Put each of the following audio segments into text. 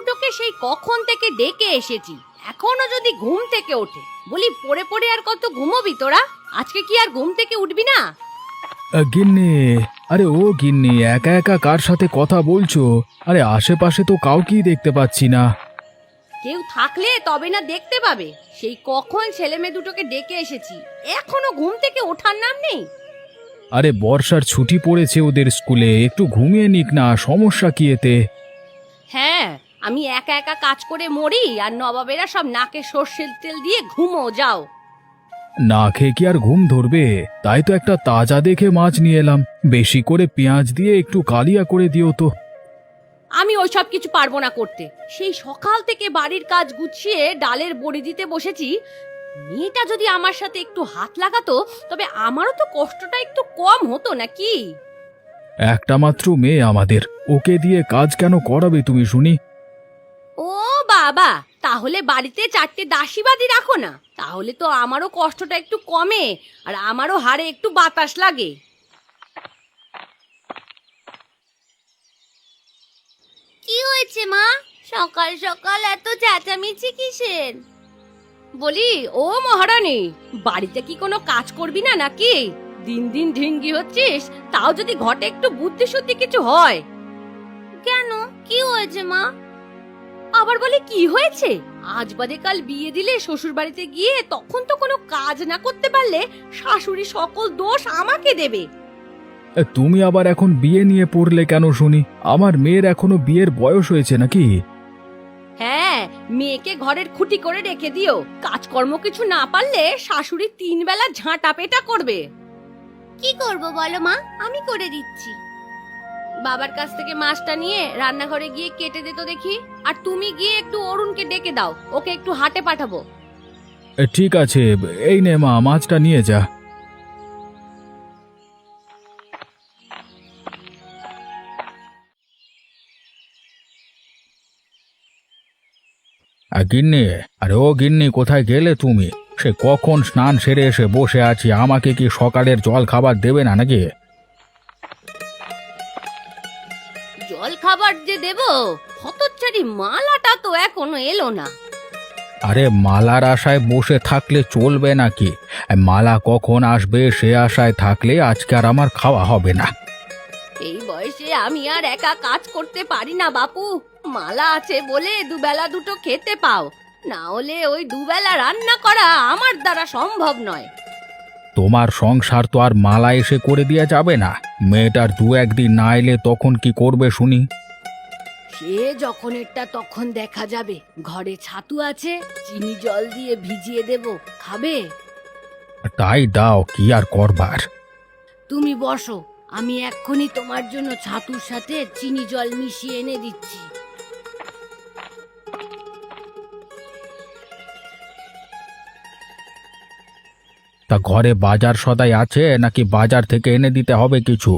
দুটোকে সেই কখন থেকে ডেকে এসেছি, এখনো যদি ঘুম থেকে ওঠে। বলি পড়ে পড়ে আর কত ঘুমোবি তোরা? আজকে কি আর ঘুম থেকে উঠবি না? গিন্নি, আরে ও গিন্নি, একা একা কার সাথে কথা বলছো? আরে আশেপাশে তো কাউকেই দেখতে পাচ্ছি না। কেউ থাকলে তবে না দেখতে পাবে। সেই কখন ছেলে মেয়ে দুটোকে ডেকে এসেছি, এখনো ঘুম থেকে ওঠার নাম নেই। আরে বর্ষার ছুটি পড়েছে ওদের স্কুলে, একটু ঘুমিয়ে নিক না, সমস্যা কি এতে? হ্যাঁ, আমি একা একা কাজ করে মরি, আর নবাবেরা সব নাকে সর্ষের তেল দিয়ে ঘুমো যাও। না খেয়ে কি আর ঘুম ধরবে? তাই তো একটা তাজা দেখে মাছ নিয়ে এলাম, বেশি করে পেঁয়াজ দিয়ে একটু কালিয়া করে দিও তো। আমি ওইসব কিছু পারবো না করতে। সেই সকাল থেকে বাড়ির কাজ গুছিয়ে ডালের বড়ি দিতে বসেছি। মেয়েটা যদি আমার সাথে একটু হাত লাগাতো, তবে আমারও তো কষ্টটা একটু কম হতো নাকি? একটা মাত্র মেয়ে আমাদের, ওকে দিয়ে কাজ কেন করাবে তুমি শুনি? ও বাবা, তাহলে বাড়িতে 4টে দাসীবাদী রাখো না, তাহলে তো আমারও কষ্টটা একটু কমে, আর আমারও হাড়ে একটু বাতাস লাগে। কি হয়েছে মা? সকাল সকাল এত চেঁচামেচি কিসের? বলি ও মহারানী, বাড়িতে কি কোনো কাজ করবি না নাকি? দিন দিন ঢিঙ্গি হচ্ছিস, তাও যদি ঘটে একটু বুদ্ধি শুদ্ধি কিছু হয়। কেন, কি হয়েছে মা? আবার বলে কি হয়েছে? আজ বাদে কাল বিয়ে দিলে শ্বশুর বাড়িতে গিয়ে তখন তো কোনো কাজ না করতে পারলে শাশুড়ি সকল দোষ আমাকে দেবে। তুমি আবার এখন বিয়ে নিয়ে পড়লে কেন শুনি? আমার মেয়ের এখনো বিয়ের বয়স হয়েছে নাকি? হ্যাঁ, মেয়েকে ঘরের খুঁটি করে রেখে দিও। কাজকর্ম কিছু না পারলে শাশুড়ি 3 বেলা ঝাঁটা পেটা করবে। কি করব বলো মা, আমি করে দিচ্ছি। বাবার কাছ থেকে মাছটা নিয়ে রান্নাঘরে গিয়ে কেটে দে তো দেখি। আর তুমি গিয়ে একটু অরুণকে ডেকে দাও, ওকে একটু হাটে পাঠাবো। ঠিক আছে, এই নে মা, মাছটা নিয়ে যা। গিন্নি, আরে ও গিন্নি, কোথায় গেলে তুমি? সে কখন স্নান সেরে এসে বসে আছি, আমাকে কি সকালের জল খাবার দেবে না নাকি? জল খাবার যে দেব, হতচ্ছাড়ি মালাটা তো এখনো এলো না। আরে মালার আশায় বসে থাকলে চলবে নাকি? মালা কখন আসবে সে আশায় থাকলে আজকে আর আমার খাওয়া হবে না। এই বয়সে আমি আর একা কাজ করতে পারি না বাপু। মালা আছে বলে দুবেলা দুটো খেতে পাও, না হলে ওই দুবেলা রান্না করা আমার দ্বারা সম্ভব নয়। তোমার সংসার তো আর মালা এসে করে দেওয়া যাবে না। মেয়েটার 2-1 দিন না এলে তখন কি করবে শুনি? সে যখন এটা তখন দেখা যাবে। ঘরে ছাতু আছে, চিনি জল দিয়ে ভিজিয়ে দেব, খাবে? তাই দাও, কি আর করবার। তুমি বসো, আমি এক্ষুনি তোমার জন্য ছাতুর সাথে চিনি জল মিশিয়ে এনে দিচ্ছি। তা ঘরে বাজার সদাই আছে নাকি বাজার থেকে এনে দিতে হবে কিছু?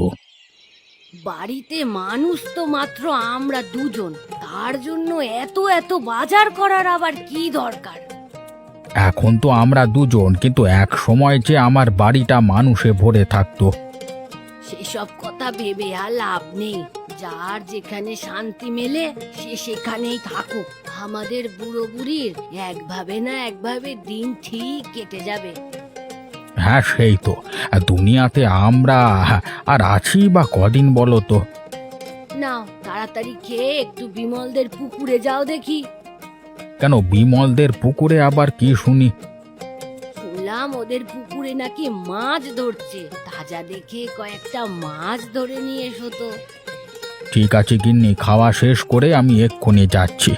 বাড়িতে মানুষ তো মাত্র আমরা দুজন, তার জন্য এত এত বাজার করার আবার কি দরকার? এখন তো আমরা দুজন, কিন্তু এক সময় যে আমার বাড়িটা মানুষে ভরে থাকতো। সেসব কথা ভেবে আর লাভ নেই। যার যেখানে শান্তি মেলে সে সেখানেই থাকুক। আমাদের বুড়ো বুড়ির একভাবে না একভাবে দিন ঠিক কেটে যাবে। হ্যাঁ সেই তো, দুনিয়াতে আমরা আর আছি বা কদিন বলো তো? নাও তাড়াতাড়ি খেয়ে একটু বিমলদের পুকুরে যাও দেখি। কেন, বিমলদের পুকুরে আবার কি শুনি? শুনলাম ওদের পুকুরে নাকি মাছ ধরছে, তাজা দেখে কয়েকটা মাছ ধরে নিয়ে এসো তো। ঠিক আছে গিন্নি, খাওয়া শেষ করে আমি এক্ষুনি যাচ্ছি।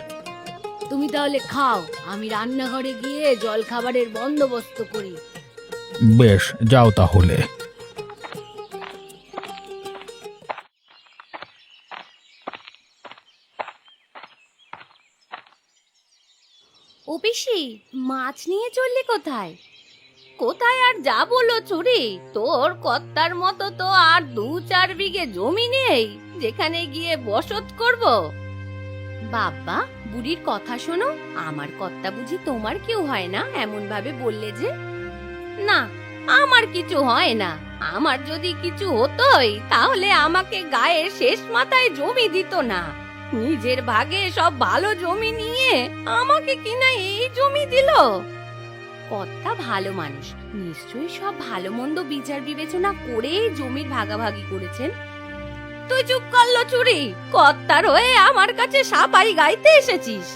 তুমি তাহলে খাও, আমি রান্নাঘরে গিয়ে জল খাবারের বন্দোবস্ত করি। বেশ, যাও তাহলে। ও পিসি, মাছ নিয়ে চললি কোথায়? কোথায় আর যাবো লো চুরি? তোর কর্তার মতো তো আর 2-4 বিঘে জমি নেই যেখানে গিয়ে বসত করব। বাবা, বুড়ির কথা শোনো। আমার কর্তা বুঝি তোমার কেউ হয় না এমন ভাবে বললে যে? না, আমার কিছু হয় না। আমার যদি কিছু হতোই তাহলে আমাকে গায়ের শেষ মাথায় জমি দিত না। নিজের ভাগে সব ভালো জমি নিয়ে আমাকে কিনা এই জমি দিল। কর্তা ভালো মানুষ, নিশ্চয়ই সব ভালো মন্দ বিচার বিবেচনা করে জমির ভাগাভাগি করেছেন। তুই চুপ করলো চুরি, কর্তার হয়ে আমার কাছে সাবারি গাইতে এসেছিস।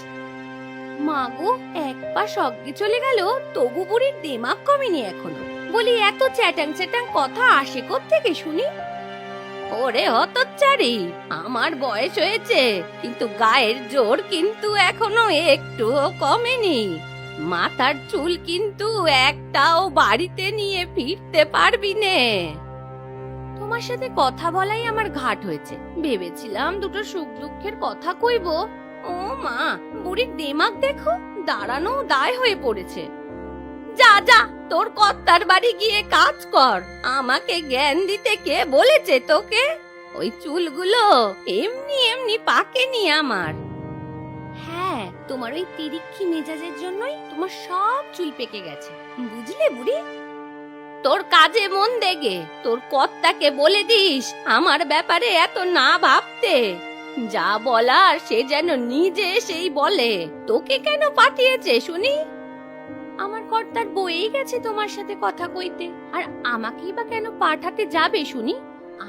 মাগো, এক পা সঙ্গে চলে গেল, তবু বুড়ির দেমাগ কমেনি এখনো। বলি এত চ্যাটাং চ্যাটাং কথা আসে কোত্থেকে শুনি? ওরে হতচ্চারি, আমার বয়স হয়েছে কিন্তু গায়ের জোর কিন্তু এখনো একটুও কমেনি। মাথার চুল কিন্তু একটাও বাড়িতে নিয়ে ফিরতে পারবি নে। তোমার সাথে কথা বলাই আমার ঘাট হয়েছে, ভেবেছিলাম দুটো সুখ দুঃখের কথা কইব। ও মা, বুড়ির দেমাগ দেখো, দাঁড়ানো দায় হয়ে পড়েছে। যা যা, তোর কর্তার বাড়ি গিয়ে কাজ কর। আমাকে জ্ঞান দিতে কে বলেছে তোকে? ওই চুলগুলো এমনি এমনি পাকেনি আমার। হ্যাঁ, তোমার ওই তিরিক্ষি মেজাজের জন্যই তোমার সব চুল পেকে গেছে, বুঝলে বুড়ি? তোর কাজে মন দেগে, তোর কর্তাকে বলে দিস আমার ব্যাপারে এত না ভাবতে। যা বলার সে যেন নিজে সেই বলে। তোকে কেন পাঠিয়েছে শুনি? আমার কর্তার বইই গেছে তোমার সাথে কথা কইতে, আর আমাকেই বা কেন পাঠাতে যাবে শুনি?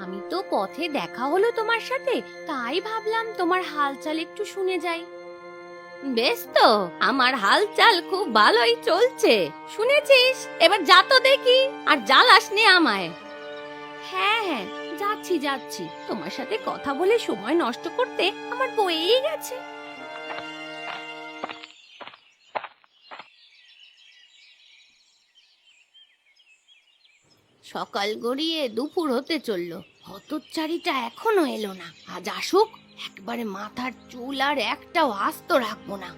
আমি তো পথে দেখা হলো তোমার সাথে, তাই ভাবলাম তোমার হালচাল একটু শুনে যাই। বেশ তো, আমার হালচাল খুব ভালোই চলছে, শুনেছিস? এবার যা তো দেখি, আর জ্বালাস নে আমায়। হ্যাঁ হ্যাঁ, যাচ্ছি যাচ্ছি, তোমার সাথে কথা বলে সময় নষ্ট করতে আমার বইই গেছে। সকাল গড়িয়ে দুপুর হতে চললো, হতচ্চারিটা এখনো এলো না। আজ আসুক, একবারে মাথার চুল আর একটাও আস্ত রাখবো না।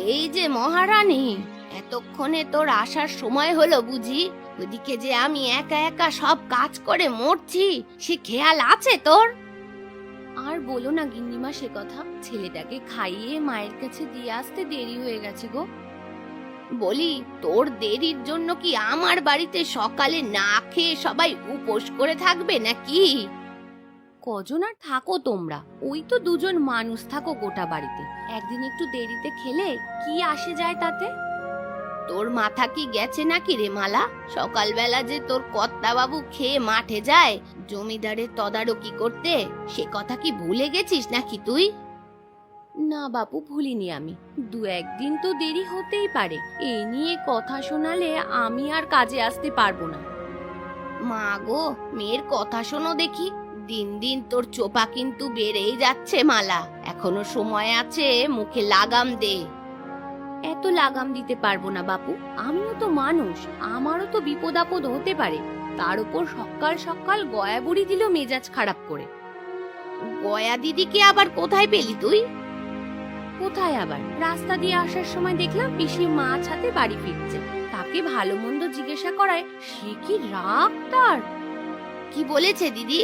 এই যে মহারানী, এতক্ষণে তোর আসার সময় হলো বুঝি? ওদিকে যে আমি একা একা সব কাজ করে মরছি, সে খেয়াল আছে তোর? আর বলো না গিন্নিমা সে কথা, ছেলেটাকে খাইয়ে মায়ের কাছে দিয়ে আসতে দেরি হয়ে গেছে গো। বলি, তোর দেরির জন্য কি আমার বাড়িতে সকালে না খেয়ে সবাই উপোস করে থাকবে নাকি? কজন আর থাকো তোমরা? ওই তো দুজন মানুষ থাকো গোটা বাড়িতে, একদিন একটু দেরিতে খেলে কি আসে যায় তাতে? তোর মাথা কি গেছে নাকি রে মালা? সকালবেলা যে তোর কর্তা বাবু খেয়ে মাঠে যায় জমিদারের তদারকি করতে, সে কথা কি ভুলে গেছিস নাকি তুই? না বাপু, ভুলিনি আমি। দু একদিন তো দেরি হতেই পারে, এই নিয়ে কথা শোনালে আমি আর কাজে আসতে পারবো না। মা গো, মেয়ের কথা শোনো দেখি। দিন দিন তোর চোপা কিন্তু বেড়েই যাচ্ছে মালা, এখনো সময় আছে, মুখে লাগাম দে। এত লাগাম দিতে পারবো না বাপু, আমিও তো মানুষ, আমারও তো বিপদ আপদ হতে পারে। তার উপর সকাল সকাল গয়া বুড়ি দিল মেজাজ খারাপ করে। গয়া দিদিকে আবার কোথায় পেলি তুই? কোথায় আবার, রাস্তা দিয়ে আসার সময় দেখলাম পিসি মাছ হাতে বাড়ি ফিরছে। তাকে ভালো মন্দ জিজ্ঞাসা করায় সে কি রাগ তার! কি বলেছে দিদি?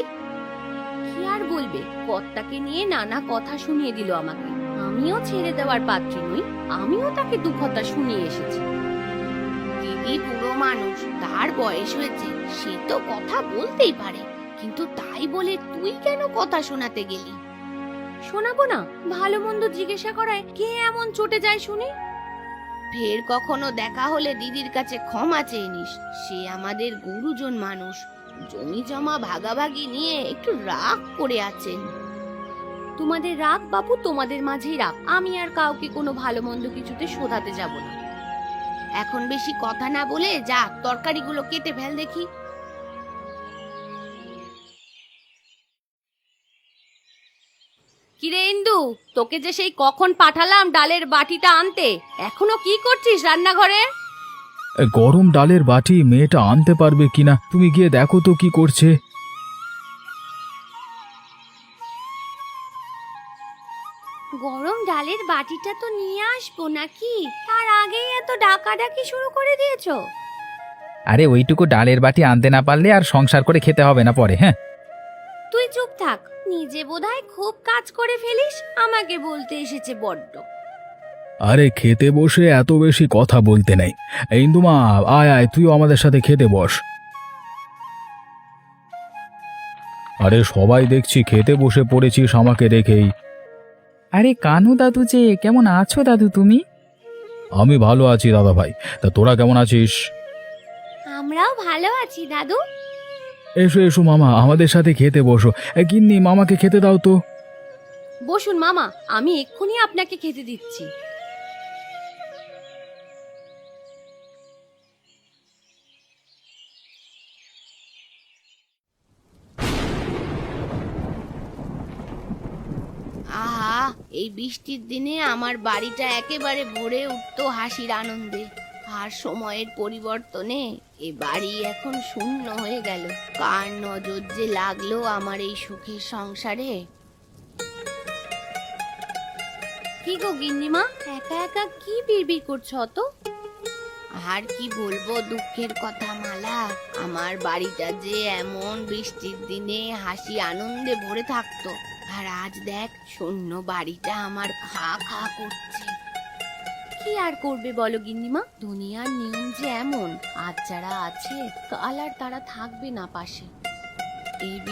কি আর বলবে, কর্তাকে নিয়ে নানা কথা শুনিয়ে দিল আমাকে। আমিও ছেড়ে দেওয়ার পাত্রী নই, আমিও তাকে দু কথা শুনিয়ে এসেছি। দিদি বুড়ো মানুষ, তার বয়স হয়েছে, সে তো কথা বলতেই পারে, কিন্তু তাই বলে তুই কেন কথা শোনাতে গেলি? শোনাবো না, ভালো মন্দ জিজ্ঞাসা করায় কে এমন চটে যায় শুনি? ফের কখনো দেখা হলে দিদির কাছে ক্ষমা চেয়ে নিস, সে আমাদের গুরুজন মানুষ, জমি জমা ভাগাভাগি নিয়ে একটু রাগ করে আছেন। তোমাদের রাগ বাপু, তোমাদের মাঝেই রাগ, আমি আর কাউকে কোনো ভালো মন্দ কিছুতে শোধাতে যাব না। এখন বেশি কথা না বলে যা, তরকারিগুলো কেটে ফেল দেখি। কিরে ইন্দু, তোকে যে সেই কখন পাঠালাম ডালের বাটিটা আনতে, এখনো কি করছিস রান্নাঘরে? গরম ডালের বাটি মেয়েটা আনতে পারবে কিনা তুমি গিয়ে দেখো তো কি করছে। গরম ডালের বাটিটা তো নিয়ে আসবো নাকি, তার আগেই এত ডাকাডাকি শুরু করে দিয়েছো? আরে ওইটুকু ডালের বাটি আনতে না পারলে আর সংসার করে খেতে হবে না পরে। হ্যাঁ, তুই চুপ থাক, নিজে বোধহয় খুব কাজ করে ফেলিস, আমাকে বলতে এসেছে বড্ড। আরে খেতে বসে এত বেশি কথা বলতে নেই। ইন্দুমা, আয় আয়, তুইও আমাদের সাথে খেতে বস। আরে সবাই দেখছি খেতে বসে পড়েছিস আমাকে রেখেই। আরে কানু দাদু যে, কেমন আছো দাদু তুমি? আমি ভালো আছি দাদা ভাই, তা তোরা কেমন আছিস? আমরাও ভালো আছি দাদু। এসো এসো মামা, আমাদের সাথে খেতে বসো। গিন্নি, মামাকে খেতে দাও তো। বসুন মামা, আমি এক্ষুনি আপনাকে খেতে দিচ্ছি। আহা, এই বৃষ্টির দিনে আমার বাড়িটা একেবারে ভরে উঠতো হাসির আনন্দে। আর সময়ের পরিবর্তনে এ বাড়ি এখন শূন্য হয়ে গেল। কার নজর যে লাগলো আমার এই সুখের সংসারে। কি গো গিন্নিমা, একা একা কি বিড়বিড় করছো অত? আর কি বলবো দুঃখের কথা মালা, আমার বাড়িটা যে এমন বৃষ্টির দিনে হাসি আনন্দে ভরে থাকতো, আর আজ দেখ শূন্য বাড়িটা আমার খা খা করছে। কি আর করবে বলো গিন্নিমা, দুনিয়ার নিয়ম যে এমন, আজ যারা আছে কাল আর তারা থাকবে না পাশে। এই